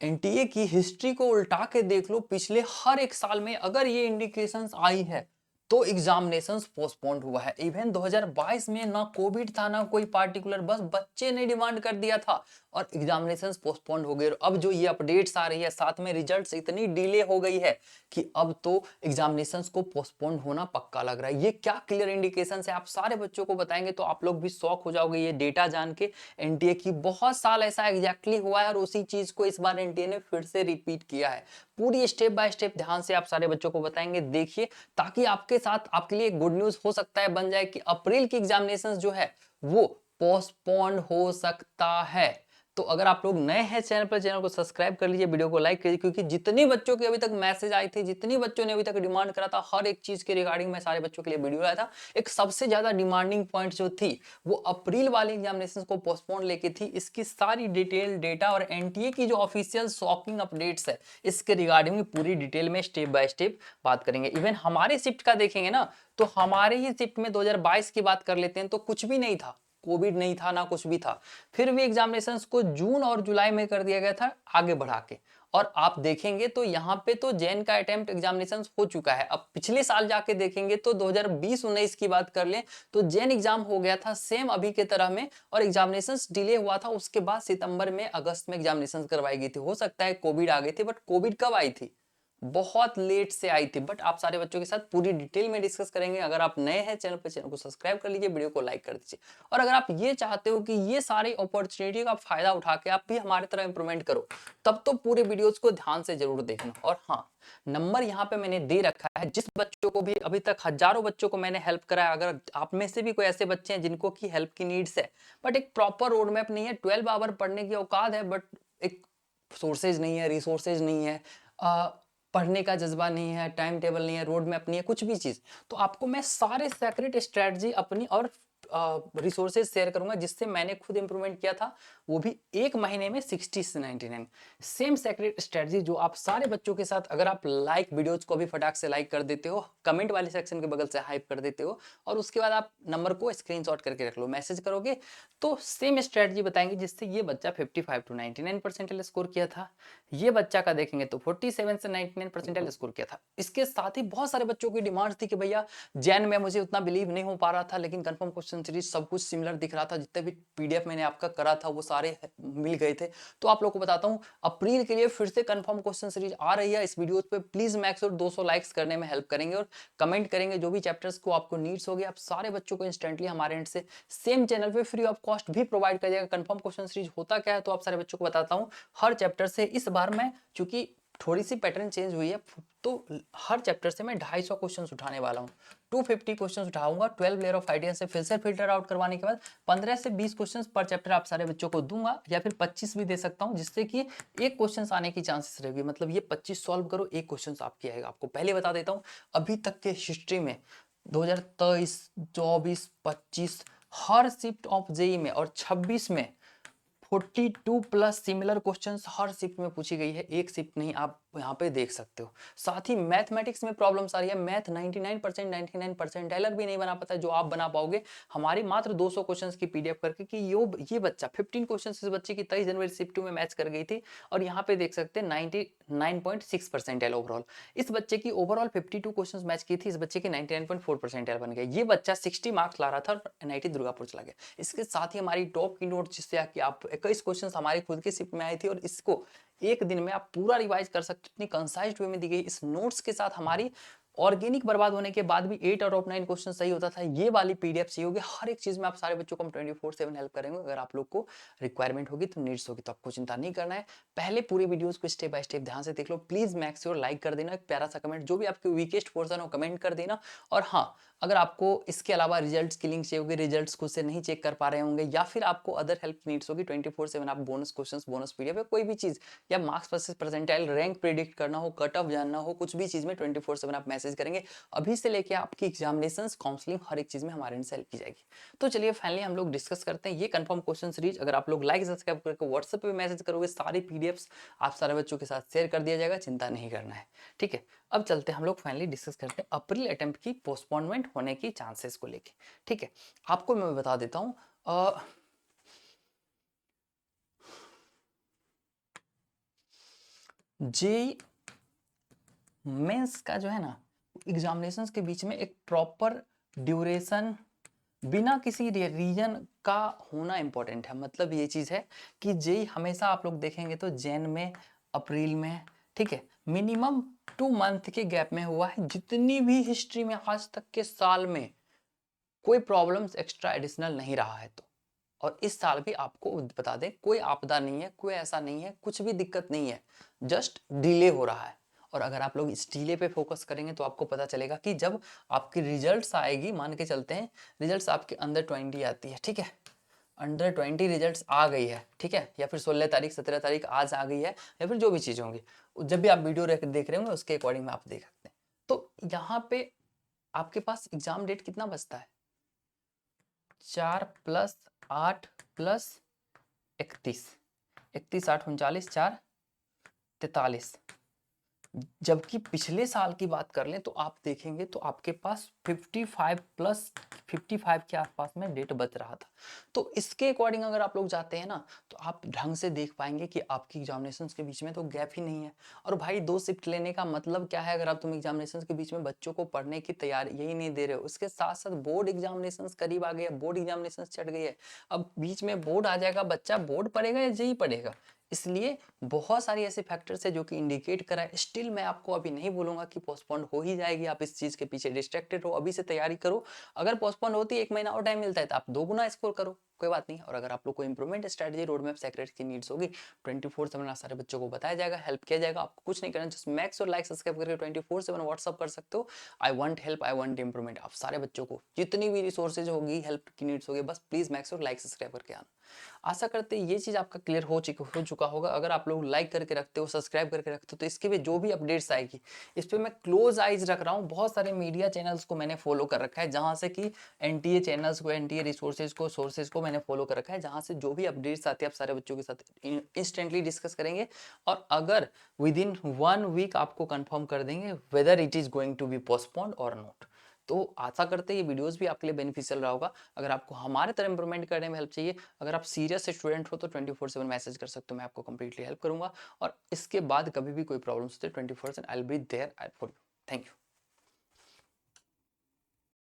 NTA की history को उल्टा के देख लो, पिछले हर एक साल में अगर ये इंडिकेशंस आई है तो एग्जामिनेशंस पोस्टपोन्ड हुआ है। इवन 2022 में ना कोविड था ना कोई पार्टिकुलर, बस बच्चे ने डिमांड कर दिया था और एग्जामिनेशंस पोस्टपोन्ड हो गए। और अब जो ये अपडेट्स आ रही है, साथ में रिजल्ट्स इतनी डिले हो गई है कि अब तो एग्जामिनेशंस को पोस्टपोन्ड होना पक्का लग रहा है। ये क्या क्लियर इंडिकेशंस है, आप सारे बच्चों को बताएंगे तो आप लोग भी शॉक हो जाओगे ये डेटा जान के। एनटीए की बहुत साल ऐसा एग्जैक्टली हुआ है और उसी चीज को इस बार एनटीए ने फिर से रिपीट किया है। पूरी स्टेप बाय स्टेप ध्यान से आप सारे बच्चों को बताएंगे, देखिए, ताकि आपके साथ आपके लिए गुड न्यूज हो सकता है बन जाए कि अप्रैल की एग्जामिनेशन जो है वो पोस्टपोन्ड हो सकता है। तो अगर आप लोग नए हैं चैनल पर, चैनल को सब्सक्राइब कर लीजिए, वीडियो को लाइक करिए, क्योंकि जितनी बच्चों के अभी तक मैसेज आए थे, जितनी बच्चों ने अभी तक डिमांड करा था, हर एक चीज के रिगार्डिंग मैं सारे बच्चों के लिए वीडियो लाया था। एक सबसे ज्यादा डिमांडिंग पॉइंट जो थी वो अप्रैल वाले एग्जामिनेशन को पोस्टपोन लेके थी। इसकी सारी डिटेल डेटा और एनटीए की जो ऑफिशियल शॉकिंग अपडेट्स है इसके रिगार्डिंग में पूरी डिटेल में स्टेप बाय स्टेप बात करेंगे। इवन हमारे शिफ्ट का देखेंगे ना, तो हमारे ही शिफ्ट में 2022 की बात कर लेते हैं तो कुछ भी नहीं था, कोविड नहीं था ना कुछ भी था, फिर भी एग्जामिनेशंस को जून और जुलाई में कर दिया गया था आगे बढ़ा के। और आप देखेंगे तो यहाँ पे तो जैन का अटेम्प्ट एग्जामिनेशन हो चुका है। अब पिछले साल जाके देखेंगे तो 2020-19 की बात कर लें तो जैन एग्जाम हो गया था सेम अभी के तरह में, और एग्जामिनेशन डिले हुआ था। उसके बाद सितंबर में अगस्त में एग्जामिनेशन करवाई गई थी। हो सकता है कोविड आ गई थी, बट कोविड कब आई थी, बहुत लेट से आई थी। बट आप सारे बच्चों के साथ पूरी डिटेल में डिस्कस करेंगे। अगर आप नए हैं चैनल पर, चैनल को सब्सक्राइब कर लीजिए, वीडियो को लाइक कर दीजिए। और अगर आप ये चाहते हो कि ये सारी अपॉर्चुनिटी का फायदा उठा के आप भी हमारे तरह इंप्रूवमेंट करो, तब तो पूरे वीडियोस को ध्यान से जरूर देखना। और हाँ, नंबर यहाँ पे मैंने दे रखा है, जिस बच्चों को भी अभी तक हजारों बच्चों को मैंने हेल्प करा है, अगर आप में से भी कोई ऐसे बच्चे हैं जिनको की हेल्प की नीड्स है बट एक प्रॉपर रोड मैप नहीं है, 12 आवर पढ़ने की औकात है बट एक सोर्सेज नहीं है, रिसोर्सेज नहीं है, पढ़ने का जज्बा नहीं है, टाइम टेबल नहीं है, रोड मैप नहीं है, कुछ भी चीज, तो आपको मैं सारे सेक्रेट स्ट्रेटजी अपनी और रिसोर्सेज शेयर करूंगा जिससे मैंने खुद इंप्रूवमेंट किया था, वो भी एक महीने में 60 से 99। सेम सेक्रेट स्ट्रेटजी जो आप सारे बच्चों के साथ, अगर आप लाइक वीडियोज को भी फटाक से लाइक कर देते हो, कमेंट वाले सेक्शन के बगल से हाइप कर देते हो, और उसके बाद आप नंबर को स्क्रीनशॉट करके रख लो, मैसेज करोगे, तो सेम स्ट्रेटजी बताएंगे जिससे ये बच्चा 55 to 99 परसेंटाइल स्कोर किया था। ये बच्चा का देखेंगे तो 47 से 99 परसेंटाइल स्कोर किया था। इसके साथ ही बहुत सारे बच्चों की डिमांड थी कि भैया जैन में मुझे उतना बिलीव नहीं हो पा रहा था, लेकिन कंफर्म क्वेश्चन सीरीज सब कुछ सिमिलर दिख रहा था, जितने भी पीडीएफ मैंने आपका करा था वो सारे मिल गए थे। तो आप लोग को बताता हूँ, अप्रैल के लिए फिर से कंफर्म क्वेश्चन सीरीज आ रही है। इस वीडियो पे प्लीज मैक्स और 200 लाइक्स करने में हेल्प करेंगे और कमेंट करेंगे जो भी चैप्टर्स को आपको नीड्स होगी। आप सारे बच्चों को इंस्टेंटली हमारे एंड से सेम चैनल पे फ्री ऑफ कॉस्ट भी प्रोवाइड कर जाएगा। कंफर्म क्वेश्चन सीरीज होता क्या है तो आप सारे बच्चों को बताता हूँ। हर चैप्टर से इस बार मैं, चूंकि थोड़ी सी पैटर्न चेंज हुई है, तो हर चैप्टर से मैं 250 क्वेश्चंस उठाने वाला हूँ। 250 क्वेश्चंस उठाऊंगा 12 लेयर ऑफ आइडिया से फिर से फिल्टर आउट करवाने के बाद 15 से 20 क्वेश्चंस पर चैप्टर आप सारे बच्चों को दूंगा, या फिर 25 भी दे सकता हूं, जिससे कि एक क्वेश्चन आने की चांसेस रहेगी। मतलब ये 25 सॉल्व करो, एक क्वेश्चन आपकी आएगा। आपको पहले बता देता हूँ, अभी तक के हिस्ट्री में 2023, 24, 25 हर शिफ्ट ऑफ जेई में और 26 में 42 प्लस सिमिलर क्वेश्चंस हर शिफ्ट में पूछी गई है, एक शिफ्ट नहीं, आप यहाँ पे देख सकते हो। साथ ही मैथमेटिक्स में प्रॉब्लम्स आ रही है। मैथ 99 परसेंटाइलर भी नहीं बना पाता जो आप बना पाओगे हमारी मात्र 200 क्वेश्चंस की पीडीएफ करके। कि ये बच्चा 15 क्वेश्चंस इस बच्चे की 23 जनवरी शिफ्ट 2 में मैच कर गई थी, और यहाँ पे देख सकते हैं 99.6 परसेंटाइल ओवरऑल। इस बच्चे की ओवरऑल 52 क्वेश्चंस मैच की थी, इस बच्चे की 99.4 परसेंटाइल बन गया। ये बच्चा 60 मार्क्स ला रहा था और एनआईटी दुर्गापुर चला गया। इसके साथ ही हमारी टॉप की नोट जिससे कि आप 21 क्वेश्चन हमारी खुद की शिफ्ट में आई थी, और इसको एक दिन में आप पूरा रिवाइज कर सकते हो, इतनी कंसाइज्ड वे में दी गई। इस नोट्स के साथ हमारी ऑर्गेनिक बर्बाद होने के बाद भी 8 आउट ऑफ 9 क्वेश्चन सही होता था। ये वाली पीडीएफ चाहिए होगी, हर एक चीज में आप सारे बच्चों को हम 24/7 हेल्प करेंगे। अगर आप लोग को रिक्वायरमेंट होगी तो नीड्स होगी तो आपको चिंता नहीं करना है। पहले पूरी वीडियोस को स्टेप बाय स्टेप ध्यान से देख लो। प्लीज मैक श्योर लाइक कर देना, एक प्यारा सा कमेंट, जो भी आपके वीकेस्ट पोर्शन हो कमेंट कर देना। और हाँ, अगर आपको इसके अलावा रिजल्ट्स की लिंक चाहिए होगी, रिजल्ट्स खुद से नहीं चेक कर पा रहे होंगे, या फिर आपको अदर हेल्प नीड्स होगी, 24/7 आप बोनस क्वेश्चंस, बोनस पीडीएफ या कोई भी चीज, या marks versus percentile rank predict करना हो, कट ऑफ जानना हो, कुछ भी चीज में 24/7 आप मैसेज करेंगे। अभी से लेके आपकी एग्जामिनेशंस, काउंसलिंग, हर एक चीज में हमारे एंड से हेल्प की जाएगी। तो चलिए फाइनली हम लोग डिस्कस करते हैं ये कंफर्म क्वेश्चन सीरीज। अगर आप लोग लाइक सब्सक्राइब करके व्हाट्सएप पे मैसेज करोगे, सारी पीडीएफ्स आप सारे बच्चों के साथ शेयर कर दिया जाएगा, चिंता नहीं करना है। ठीक है, अब चलते हैं हम लोग फाइनली डिस्कस करते हैं अप्रैल अटेम्प्ट की पोस्टपोनमेंट होने की चांसेस को लेके। ठीक है, आपको मैं बता देता हूं, जेई मेंस का जो है ना एग्जामिनेशंस के बीच में एक प्रॉपर ड्यूरेशन बिना किसी रीजन का होना इंपॉर्टेंट है। मतलब ये चीज है कि जेई हमेशा आप लोग देखेंगे तो जैन में, अप्रैल में, ठीक है, मिनिमम 2 मंथ के गैप में हुआ है। जितनी भी हिस्ट्री में आज तक के साल में कोई प्रॉब्लम्स एक्स्ट्रा एडिशनल नहीं रहा है। तो और इस साल भी आपको बता दें कोई आपदा नहीं है, कोई ऐसा नहीं है, कुछ भी दिक्कत नहीं है, जस्ट डिले हो रहा है। और अगर आप लोग इस डिले पे फोकस करेंगे तो आपको पता चलेगा कि जब आपकी रिजल्ट्स आएगी, मान के चलते हैं रिजल्ट्स आपके अंडर 20 आती है, ठीक है, अंडर 20 रिजल्ट्स आ गई है, ठीक है, या फिर 16 तारीख 17 तारीख आज आ गई है, या फिर जो भी चीज़ होंगी, जब भी आप वीडियो देख रहे होंगे उसके अकॉर्डिंग में आप देख सकते हैं। तो यहाँ पे आपके पास एग्जाम डेट कितना बचता है, 4 + 8 + 31, 31 8 39 4 43। जबकि पिछले साल की बात कर लें तो आप देखेंगे तो आपके पास 55 के आसपास में डेट बच रहा था। तो इसके अकॉर्डिंग अगर आप लोग जाते हैं ना तो आप ढंग से देख पाएंगे कि आपकी एग्जामिनेशंस के बीच में तो गैप ही नहीं है। और भाई 2 शिफ्ट लेने का मतलब क्या है, अगर तुम एग्जामिनेशंस के बीच में बच्चों को पढ़ने की तैयारी यही नहीं दे रहे हो, उसके साथ साथ बोर्ड एग्जामिनेशंस करीब आ गए, बोर्ड एग्जामिनेशंस चढ़ गई है, अब बीच में बोर्ड आ जाएगा, बच्चा बोर्ड पढ़ेगा या जेई पढ़ेगा। इसलिए बहुत सारी ऐसे फैक्टर्स है जो कि इंडिकेट करा है। स्टिल मैं आपको अभी नहीं बोलूंगा कि पोस्टपोन हो ही जाएगी, आप इस चीज के पीछे डिस्ट्रैक्टेड हो, अभी से तैयारी करो। अगर पोस्टपोन होती है 1 महीना और टाइम मिलता है तो आप 2 गुना स्कोर करो, कोई बात नहीं। और अगर आप लोग को improvement strategy road map secret की नीड्स होगी 24/7 सारे बच्चों को बताया जाएगा, हेल्प किया जाएगा। आपको कुछ नहीं करना, जस्ट मैक्स और लाइक सब्सक्राइब करके 24/7 व्हाट्सअप कर सकते हो। I want help, I want improvement. आप सारे बच्चों को जितनी भी रिसोर्सेज होगी, हेल्प की नीड्स होगी, बस प्लीज मैक्स और लाइक सब्सक्राइब करके आना। आशा करते हैं ये चीज आपका क्लियर हो चुका होगा। अगर आप लोग लाइक करके रखते हो, सब्सक्राइब करके रखते हो, तो इसके भी जो भी अपडेट्स आएगी इस पे मैं क्लोज आइज रख रहा हूँ। बहुत सारे मीडिया चैनल्स को मैंने फॉलो कर रखा है, जहां से कि एनटीए चैनल्स को, एनटीए रिसोर्सेज को, सोर्सेज को मैंने फॉलो कर रखा है, जहां से जो भी अपडेट्स आती है आप सारे बच्चों के साथ इंस्टेंटली डिस्कस करेंगे। और अगर विद इन 1 वीक आपको कंफर्म कर देंगे whether it is going to be postponed or not. तो आशा करते हैं ये वीडियोस भी आपके लिए बेनिफिशियल रहा होगा। अगर आपको हमारे तरह इंप्रूवमेंट करने में हेल्प चाहिए, अगर आप सीरियस स्टूडेंट हो तो 24/7 मैसेज कर सकते हो, मैं आपको कंप्लीटली हेल्प करूंगा। और इसके बाद कभी भी कोई प्रॉब्लम्स होते 24/7 I will be there for you. Thank you.